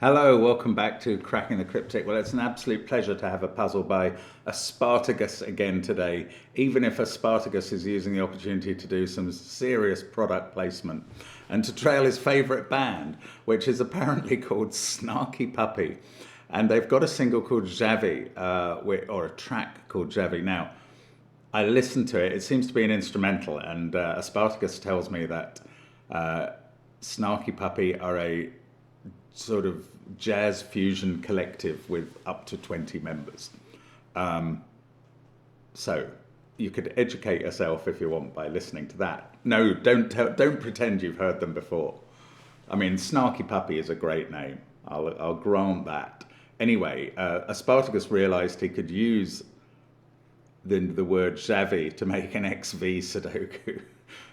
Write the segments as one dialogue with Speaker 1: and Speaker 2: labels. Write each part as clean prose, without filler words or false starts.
Speaker 1: Hello, welcome back to Cracking the Cryptic. Well, it's an absolute pleasure to have a puzzle by Aspartagus again today, even if Aspartagus is using the opportunity to do some serious product placement and to trail his favourite band, which is apparently called Snarky Puppy. And they've got a single called Javi, or a track called Javi. Now, I listened to it, it seems to be an instrumental, and Aspartagus tells me that Snarky Puppy are a sort of jazz fusion collective with up to 20 members. So you could educate yourself if you want by listening to that. No, don't pretend you've heard them before. I mean, Snarky Puppy is a great name. I'll grant that. Anyway, Aspartagus realized he could use the word Javi to make an XV Sudoku.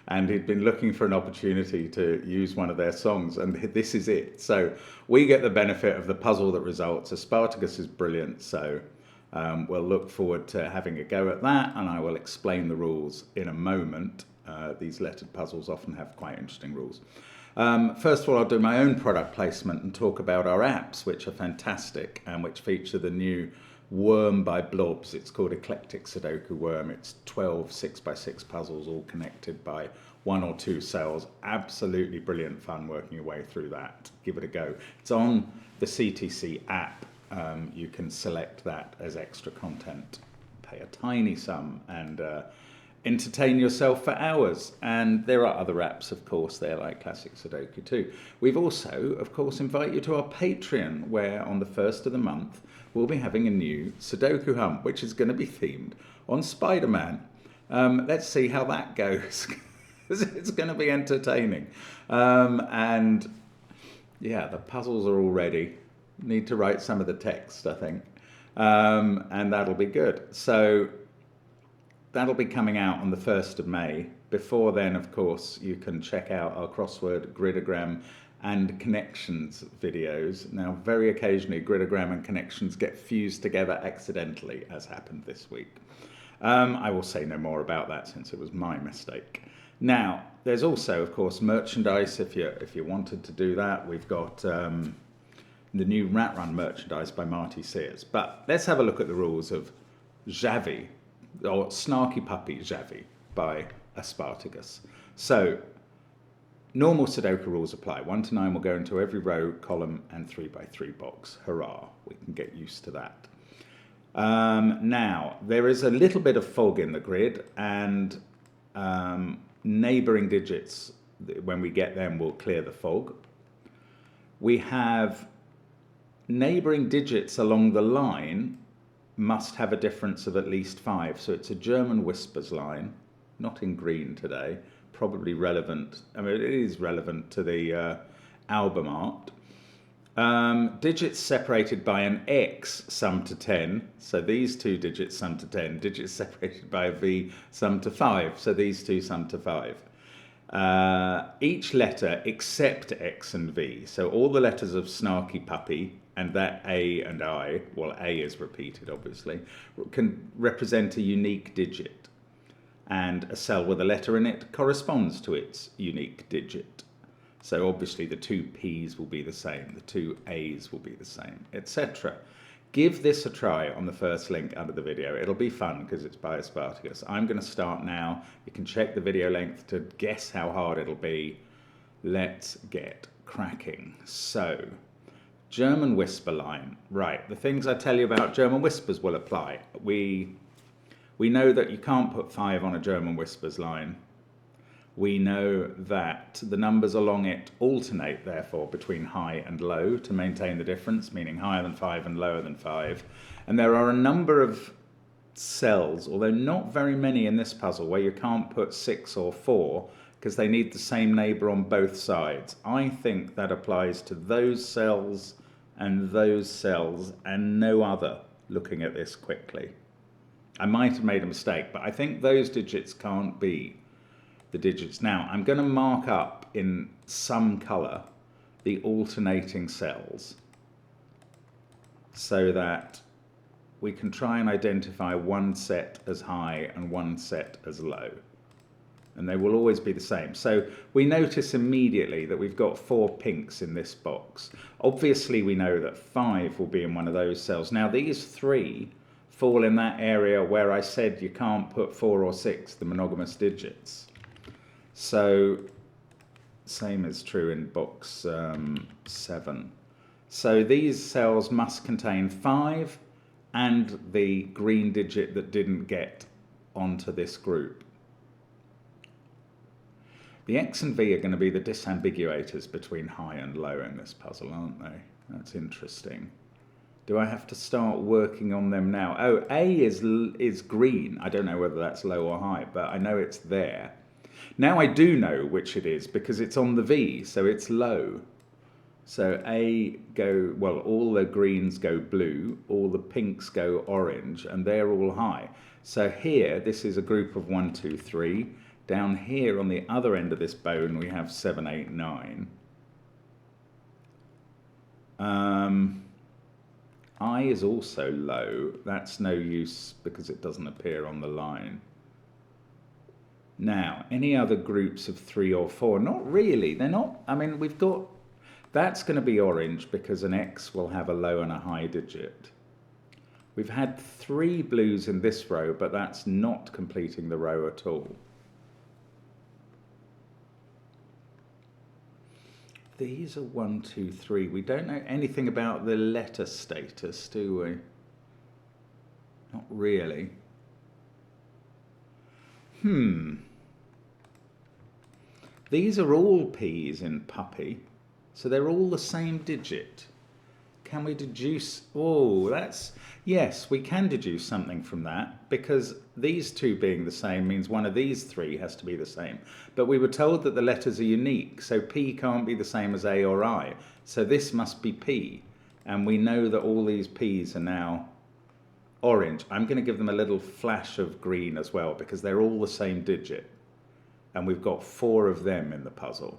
Speaker 1: And he'd been looking for an opportunity to use one of their songs, and this is it. So we get the benefit of the puzzle that results. Aspartagus is brilliant, so we'll look forward to having a go at that, and I will explain the rules in a moment. These lettered puzzles often have quite interesting rules. First of all, I'll do my own product placement and talk about our apps, which are fantastic and which feature the new Worm by Blobz. It's called Eclectic Sudoku Worm. It's 12 6x6 puzzles all connected by one or two cells. Absolutely brilliant fun working your way through that. Give it a go. It's on the CTC app. You can select that as extra content. Pay a tiny sum and entertain yourself for hours. And there are other apps, of course, there like Classic Sudoku too. We've also, of course, invite you to our Patreon, where on the first of the month, we'll be having a new Sudoku Hump, which is going to be themed on Spider-Man. Let's see how that goes. It's going to be entertaining. And yeah, the puzzles are all ready. Need to write some of the text, I think. And that'll be good. So that'll be coming out on the 1st of May. Before then, of course, you can check out our crossword, gridogram, and connections videos. Now, very occasionally, gridogram and connections get fused together accidentally, as happened this week. I will say no more about that since it was my mistake. Now, there's also, of course, merchandise if you wanted to do that. We've got the new Rat Run merchandise by Marty Sears. But let's have a look at the rules of Javi, or Snarky Puppy Javi by Aspartagus. So, normal Sudoku rules apply. 1 to 9 will go into every row, column, and 3x3 box. Hurrah, we can get used to that. Now, there is a little bit of fog in the grid, and neighbouring digits, when we get them, will clear the fog. We have neighbouring digits along the line must have a difference of at least 5. So it's a German whispers line, not in green today. Probably relevant. I mean, it is relevant to the album art. Digits separated by an X sum to 10. So these two digits sum to 10. Digits separated by a V sum to 5. So these two sum to 5. Each letter except X and V. So all the letters of Snarky Puppy and that A and I, well, A is repeated obviously, can represent a unique digit. And a cell with a letter in it corresponds to its unique digit. So obviously the two P's will be the same, the two A's will be the same, etc. Give this a try on the first link under the video. It'll be fun because it's by Aspartagus. I'm going to start now. You can check the video length to guess how hard it'll be. Let's get cracking. So, German whisper line. Right, the things I tell you about German whispers will apply. We know that you can't put 5 on a German whispers line. We know that the numbers along it alternate, therefore, between high and low to maintain the difference, meaning higher than 5 and lower than 5. And there are a number of cells, although not very many in this puzzle, where you can't put 6 or 4 because they need the same neighbour on both sides. I think that applies to those cells and no other, looking at this quickly. I might have made a mistake, but I think those digits can't be the digits. Now, I'm going to mark up in some colour the alternating cells so that we can try and identify one set as high and one set as low. and they will always be the same. So we notice immediately that we've got 4 pinks in this box. Obviously we know that 5 will be in one of those cells. Now these 3 fall in that area where I said you can't put 4 or 6, the monogamous digits. So same is true in box 7. So these cells must contain 5 and the green digit that didn't get onto this group. The X and V are going to be the disambiguators between high and low in this puzzle, aren't they? That's interesting. Do I have to start working on them now? Oh, A is green. I don't know whether that's low or high, but I know it's there. Now I do know which it is because it's on the V, so it's low. So A go, well, all the greens go blue, all the pinks go orange, and they're all high. So here, this is a group of 1, 2, 3. Down here on the other end of this bone, we have 7, 8, 9. I is also low. That's no use because it doesn't appear on the line. Now, any other groups of 3 or 4? Not really. They're not. I mean, we've got, that's going to be orange because an X will have a low and a high digit. We've had 3 blues in this row, but that's not completing the row at all. These are 1, 2, 3. We don't know anything about the letter status, do we? Not really. These are all P's in puppy, so they're all the same digit. Can we deduce? Oh, that's, yes, we can deduce something from that because these 2 being the same means one of these 3 has to be the same. But we were told that the letters are unique, so P can't be the same as A or I. So this must be P. And we know that all these P's are now orange. I'm going to give them a little flash of green as well because they're all the same digit. And we've got 4 of them in the puzzle.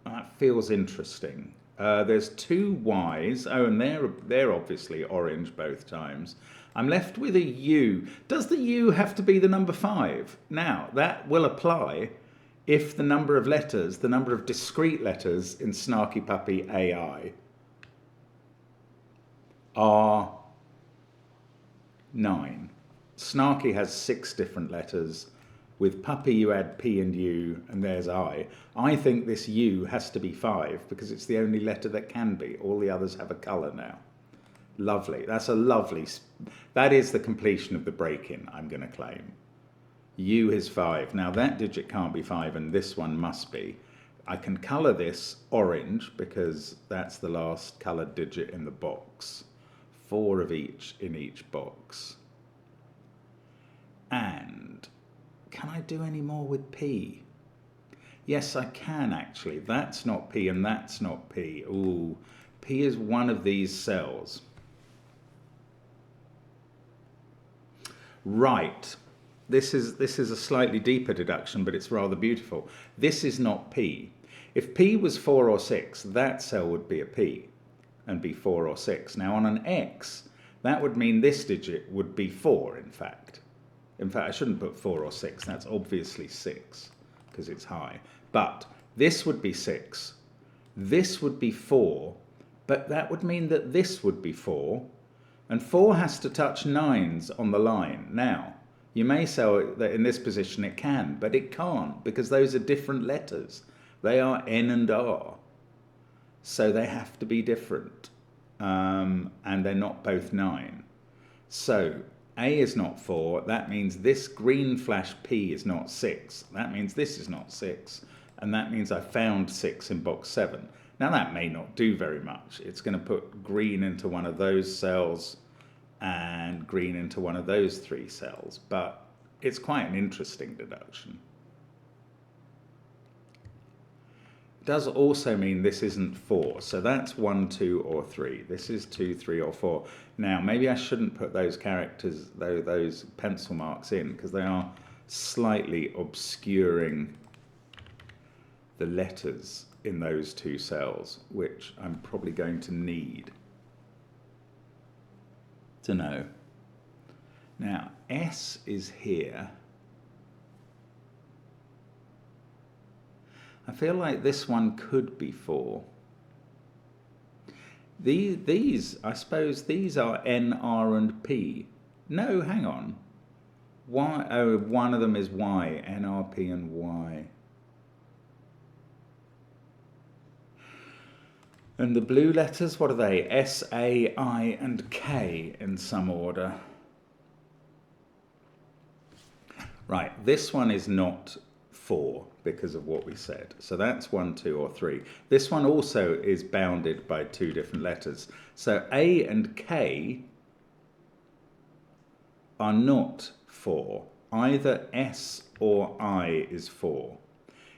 Speaker 1: That feels interesting. There's 2 Y's. Oh, and they're obviously orange both times. I'm left with a U. Does the U have to be the number 5? Now, that will apply if the number of letters, the number of discrete letters in Snarky Puppy AI are 9. Snarky has 6 different letters. With Puppy, you add P and U, and there's I. I think this U has to be 5 because it's the only letter that can be. All the others have a colour now. Lovely. That's a lovely... That is the completion of the break-in, I'm going to claim. U is 5. Now, that digit can't be 5, and this one must be. I can colour this orange because that's the last coloured digit in the box. 4 of each in each box. And... can I do any more with P? Yes, I can actually. That's not P and that's not P. Ooh, P is one of these cells. Right. This is a slightly deeper deduction, but it's rather beautiful. This is not P. If P was 4 or 6, that cell would be a P and be 4 or 6. Now on an X, that would mean this digit would be 4, in fact. In fact, I shouldn't put 4 or 6. That's obviously 6 because it's high. But this would be 6. This would be 4. But that would mean that this would be 4. And 4 has to touch 9s on the line. Now, you may say that in this position it can, but it can't because those are different letters. They are N and R. So they have to be different. And they're not both 9. So... A is not 4, that means this green flash P is not 6. That means this is not 6, and that means I found 6 in box 7. Now that may not do very much. It's going to put green into one of those cells and green into one of those 3 cells, but it's quite an interesting deduction. Does also mean this isn't 4, so that's 1, 2, or 3. This is 2, 3, or 4. Now, maybe I shouldn't put those characters, those pencil marks in, because they are slightly obscuring the letters in those 2 cells, which I'm probably going to need to know. Now, S is here. I feel like this one could be 4. These, I suppose these are N, R, and P. No, hang on. Y, oh, one of them is Y, N, R, P, and Y. And the blue letters, what are they? S, A, I, and K in some order. Right, this one is not 4 because of what we said. So that's 1, 2, or 3. This one also is bounded by 2 different letters. So A and K are not 4. Either S or I is 4.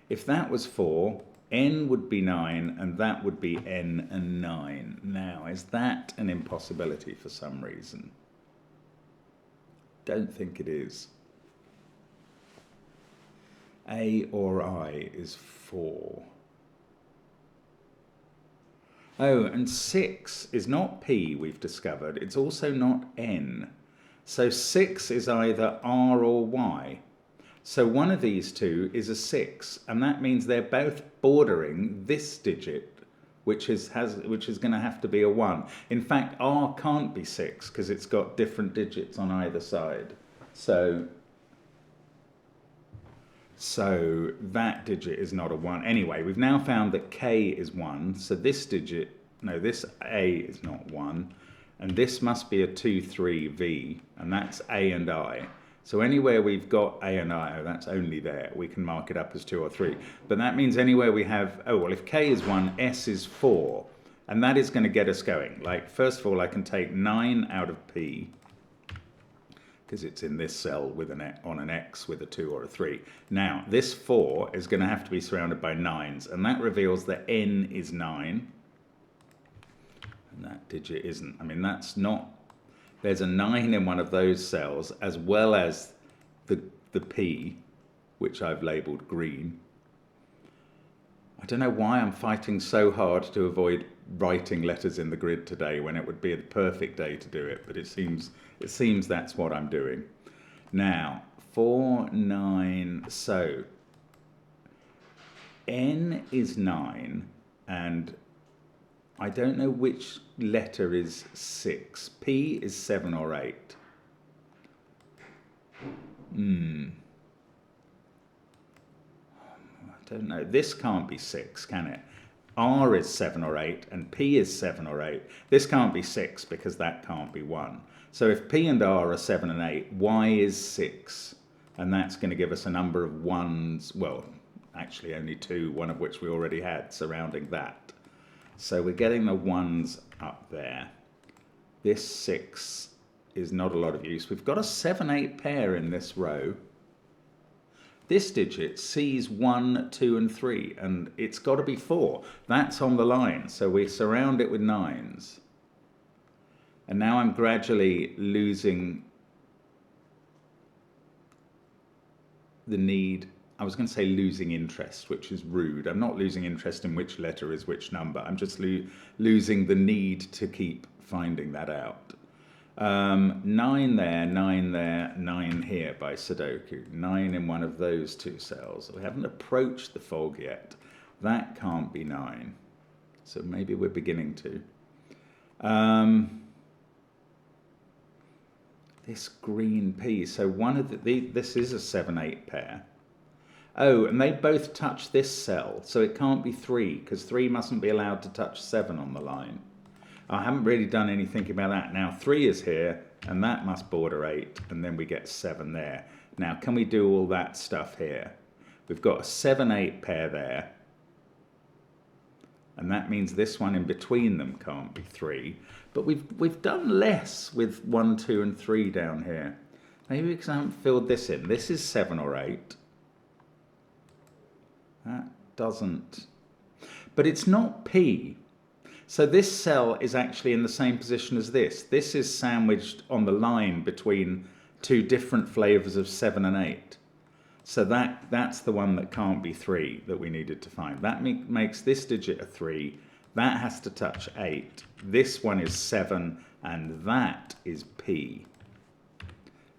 Speaker 1: If that was 4, N would be 9, and that would be N and 9. Now, is that an impossibility for some reason? Don't think it is. A or I is 4. Oh, and 6 is not P, we've discovered. It's also not N. So 6 is either R or Y. So one of these two is a 6, and that means they're both bordering this digit, which is going to have to be a 1. In fact, R can't be 6 because it's got different digits on either side. So that digit is not a 1. Anyway, we've now found that K is 1, so this digit, no, this A is not 1, and this must be a 2, 3, V, and that's A and I. So anywhere we've got A and I, oh, that's only there, we can mark it up as 2 or 3. But that means anywhere we have, oh, well, if K is 1, S is 4, and that is going to get us going. Like, first of all, I can take 9 out of P, because it's in this cell with on an X with a 2 or a 3. Now, this 4 is going to have to be surrounded by 9s, and that reveals that N is 9. And that digit isn't. I mean, that's not... There's a 9 in one of those cells, as well as the P, which I've labelled green. I don't know why I'm fighting so hard to avoid writing letters in the grid today when it would be the perfect day to do it, but it seems that's what I'm doing. Now, 4, 9, so N is 9, and I don't know which letter is 6. P is 7 or 8. I don't know. This can't be 6, can it? R is 7 or 8, and P is 7 or 8. This can't be 6 because that can't be 1. So if P and R are 7 and 8, Y is 6. And that's going to give us a number of 1s, well, actually only 2, one of which we already had surrounding that. So we're getting the 1s up there. This 6 is not a lot of use. We've got a 7-8 pair in this row. This digit sees 1, 2, and 3, and it's got to be 4. That's on the line, so we surround it with 9s. And now I'm gradually losing the need. I was going to say losing interest, which is rude. I'm not losing interest in which letter is which number. I'm just losing the need to keep finding that out. 9 there, 9 there, 9 here by Sudoku. 9 in one of those 2 cells. We haven't approached the fog yet. That can't be 9. So maybe we're beginning to. This green P. So one of this is a 7-8 pair. Oh, and they both touch this cell, so it can't be 3, because 3 mustn't be allowed to touch 7 on the line. I haven't really done any thinking about that. Now 3 is here, and that must border 8, and then we get 7 there. Now, can we do all that stuff here? We've got a 7-8 pair there, and that means this one in between them can't be 3. But we've done less with 1, 2, and 3 down here. Maybe because I haven't filled this in. This is 7 or 8. That doesn't... But it's not P. So this cell is actually in the same position as this. This is sandwiched on the line between 2 different flavours of 7 and 8. So that's the one that can't be 3 that we needed to find. That makes this digit a 3. That has to touch 8. This one is 7, and that is P.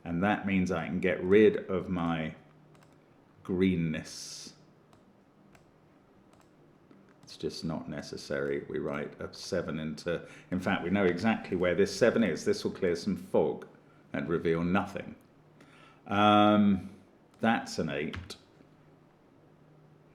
Speaker 1: And that means I can get rid of my greenness. It's just not necessary. We write a 7 into... In fact, we know exactly where this 7 is. This will clear some fog and reveal nothing. That's an 8.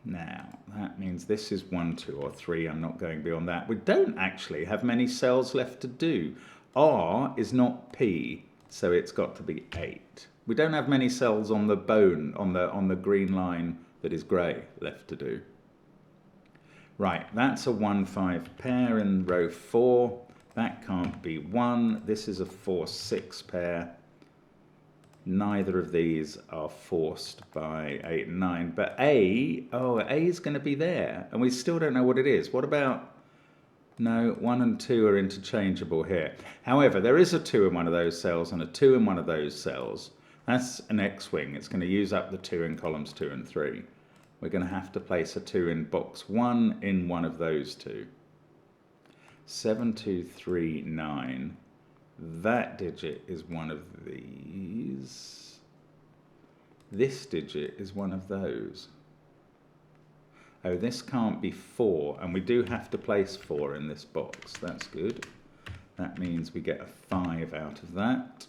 Speaker 1: Now, that means this is 1, 2, or 3. I'm not going beyond that. We don't actually have many cells left to do. R is not P, so it's got to be 8. We don't have many cells on the bone, on the green line that is grey, left to do. Right, that's a 1, 5 pair in row 4. That can't be 1. This is a 4, 6 pair. Neither of these are forced by 8 and 9. But A is going to be there. And we still don't know what it is. What about... No, 1 and 2 are interchangeable here. However, there is a 2 in one of those cells and a 2 in one of those cells. That's an X-wing. It's going to use up the 2 in columns 2 and 3. We're going to have to place a 2 in box 1 in one of those two. 7, 2, 3, 9. That digit is one of these. This digit is one of those. Oh, this can't be 4, and we do have to place 4 in this box. That's good. That means we get a 5 out of that.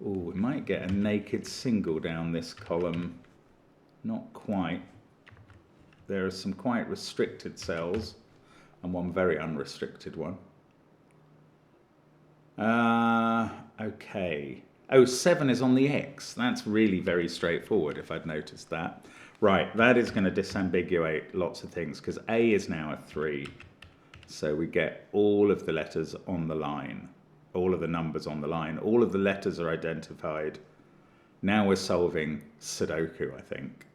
Speaker 1: Oh, we might get a naked single down this column. Not quite. There are some quite restricted cells, and one very unrestricted one. Okay. Oh, 7 is on the X. That's really very straightforward, if I'd noticed that. Right, that is going to disambiguate lots of things, because A is now a 3. So we get all of the letters on the line, all of the numbers on the line, all of the letters are identified. Now we're solving Sudoku, I think.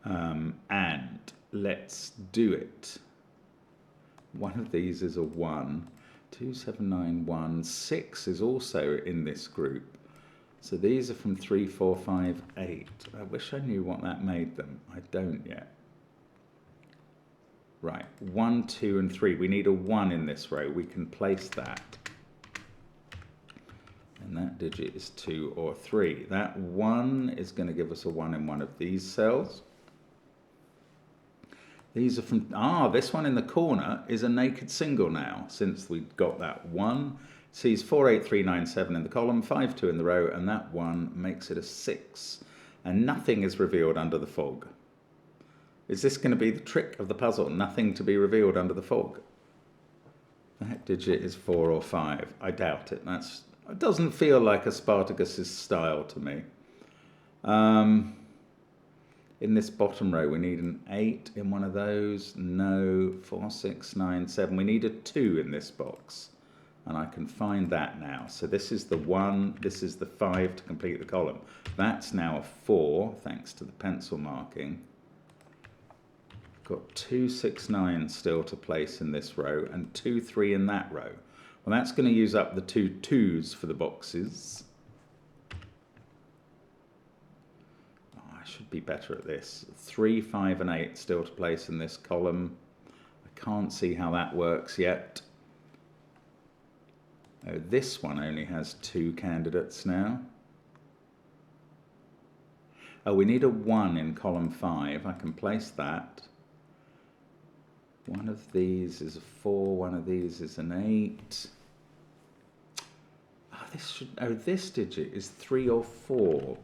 Speaker 1: And let's do it. One of these is a 1. 2, 7, 9, 1. 6 is also in this group. So these are from 3, 4, 5, 8. I wish I knew what that made them. I don't yet. Right, 1, 2, and 3. We need a 1 in this row. We can place that. And that digit is 2 or 3. That 1 is going to give us a 1 in one of these cells. These are from... this one in the corner is a naked single now, since we got that 1. Sees 4, 8, 3, 9, 7 in the column, 5, 2 in the row, and that 1 makes it a 6. And nothing is revealed under the fog. Is this going to be the trick of the puzzle? Nothing to be revealed under the fog? That digit is 4 or 5. I doubt it. It doesn't feel like a Spartacus's style to me. In this bottom row, we need an 8 in one of those. No. 4, 6, 9, 7. We need a 2 in this box. And I can find that now. So this is the 1, this is the 5 to complete the column. That's now a 4, thanks to the pencil marking. Got 2, 6, 9 still to place in this row, and 2, 3 in that row. Well, that's going to use up the 2 2s for the boxes. I should be better at this. 3, 5, and 8 still to place in this column. I can't see how that works yet. Oh, this one only has 2 candidates now. Oh, we need a 1 in column 5. I can place that. One of these is a 4, one of these is an 8. This digit is 3 or 4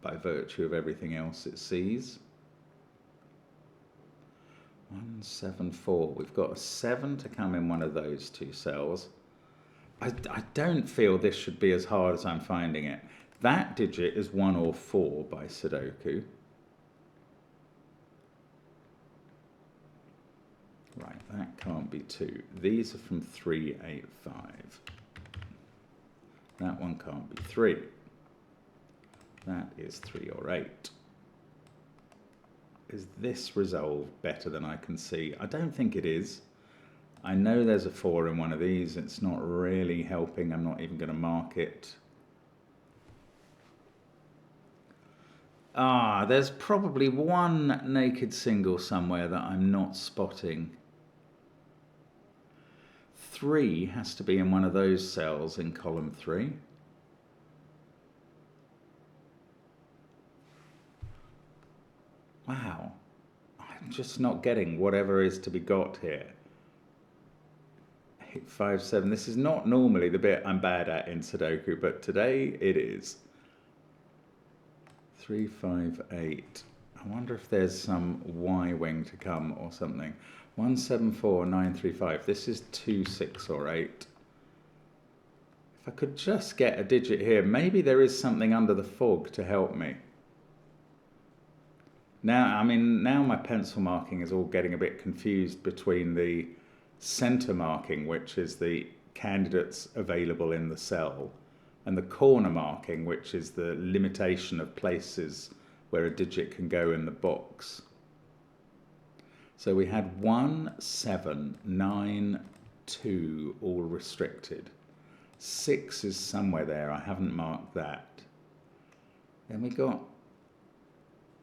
Speaker 1: by virtue of everything else it sees. 1, 7, 4. We've got a 7 to come in one of those 2 cells. I don't feel this should be as hard as I'm finding it. That digit is 1 or 4 by Sudoku. Right, that can't be 2. These are from 3, 8, 5. That one can't be 3. That is 3 or 8. Is this resolved better than I can see? I don't think it is. I know there's a 4 in one of these. It's not really helping. I'm not even going to mark it. There's probably one naked single somewhere that I'm not spotting. 3 has to be in one of those cells in column 3. Wow, I'm just not getting whatever is to be got here. 8, 5, 7. This is not normally the bit I'm bad at in Sudoku, but today it is. 3, 5, 8. I wonder if there's some Y wing to come or something. 1, 7, 4, 9, 3, 5. This is 2, 6, or 8. If I could just get a digit here, maybe there is something under the fog to help me. Now, I mean, now my pencil marking is all getting a bit confused between the center marking, which is the candidates available in the cell, and the corner marking, which is the limitation of places where a digit can go in the box. So we had 1, 7, 9, 2, all restricted. 6 is somewhere there, I haven't marked that. Then we got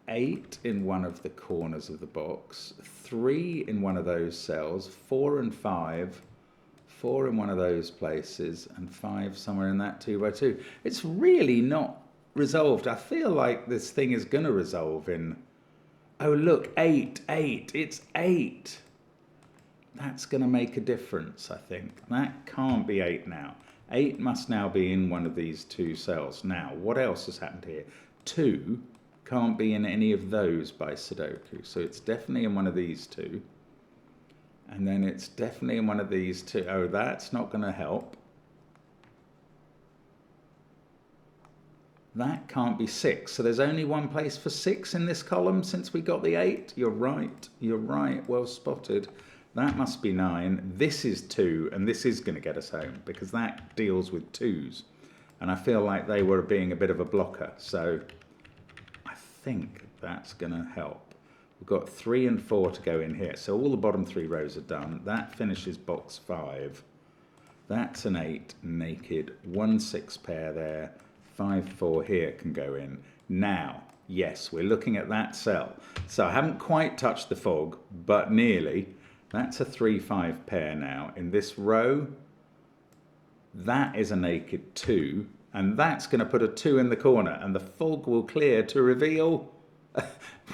Speaker 1: 8 in one of the corners of the box, 3 in one of those cells, 4 and 5, 4 in one of those places, and 5 somewhere in that 2 by 2. It's really not resolved. I feel like this thing is going to resolve in, oh look, 8, 8, it's 8. That's going to make a difference, I think. That can't be 8 now. 8 must now be in one of these 2 cells. Now, what else has happened here? 2 can't be in any of those by Sudoku, so it's definitely in one of these 2. And then it's definitely in one of these 2. Oh, that's not going to help. That can't be 6. So there's only one place for 6 in this column since we got the 8. You're right, well spotted. That must be 9. This is 2, and this is going to get us home because that deals with 2s. And I feel like they were being a bit of a blocker, so I think that's going to help. We've got 3 and 4 to go in here, so all the bottom 3 rows are done. That finishes box 5. That's an 8 naked, 1, 6 pair there, 5, 4 here can go in. Now, yes, we're looking at that cell. So I haven't quite touched the fog, but nearly. That's a 3, 5 pair now. In this row, that is a naked 2, and that's going to put a 2 in the corner, and the fog will clear to reveal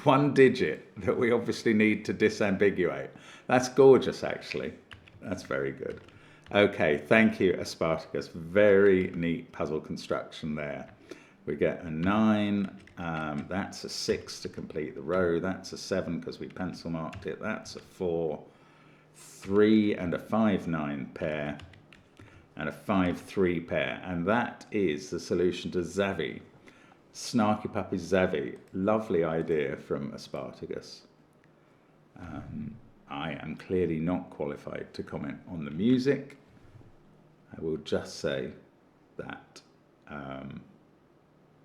Speaker 1: one digit that we obviously need to disambiguate. That's gorgeous, actually. That's very good. Okay, thank you, Aspartagus. Very neat puzzle construction there. We get a 9, that's a 6 to complete the row, that's a 7 because we pencil marked it, that's a 4, 3 and a 5, 9 pair, and a 5, 3 pair, and that is the solution to Zavi. Snarky Puppy Zavi, lovely idea from Aspartagus. I am clearly not qualified to comment on the music. I will just say that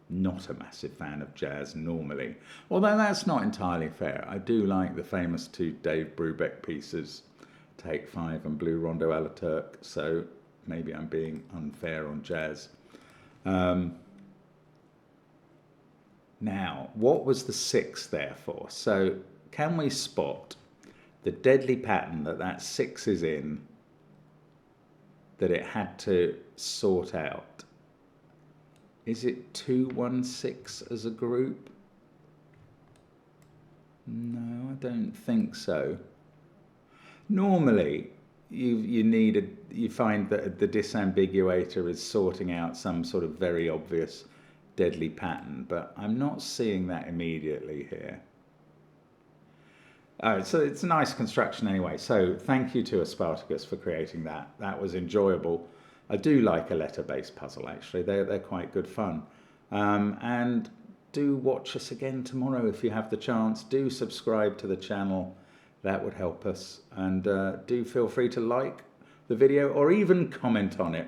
Speaker 1: not a massive fan of jazz normally, although that's not entirely fair. I do like the famous 2 Dave Brubeck pieces, Take 5 and Blue Rondo a la Turk, so maybe I'm being unfair on jazz. Now, what was the 6 there for? So can we spot the deadly pattern that that 6 is in that it had to sort out? Is it 2, 1, 6 as a group? No, I don't think so. Normally, you find that the disambiguator is sorting out some sort of very obvious deadly pattern, but I'm not seeing that immediately here. So it's a nice construction anyway. So thank you to Aspartagus for creating that. That was enjoyable. I do like a letter-based puzzle, actually. They're quite good fun. And do watch us again tomorrow if you have the chance. Do subscribe to the channel. That would help us. And do feel free to like the video or even comment on it,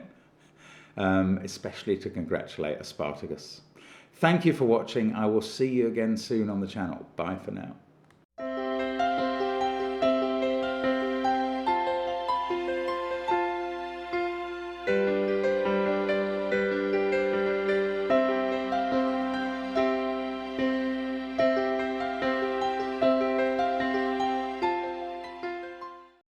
Speaker 1: especially to congratulate Aspartagus. Thank you for watching. I will see you again soon on the channel. Bye for now.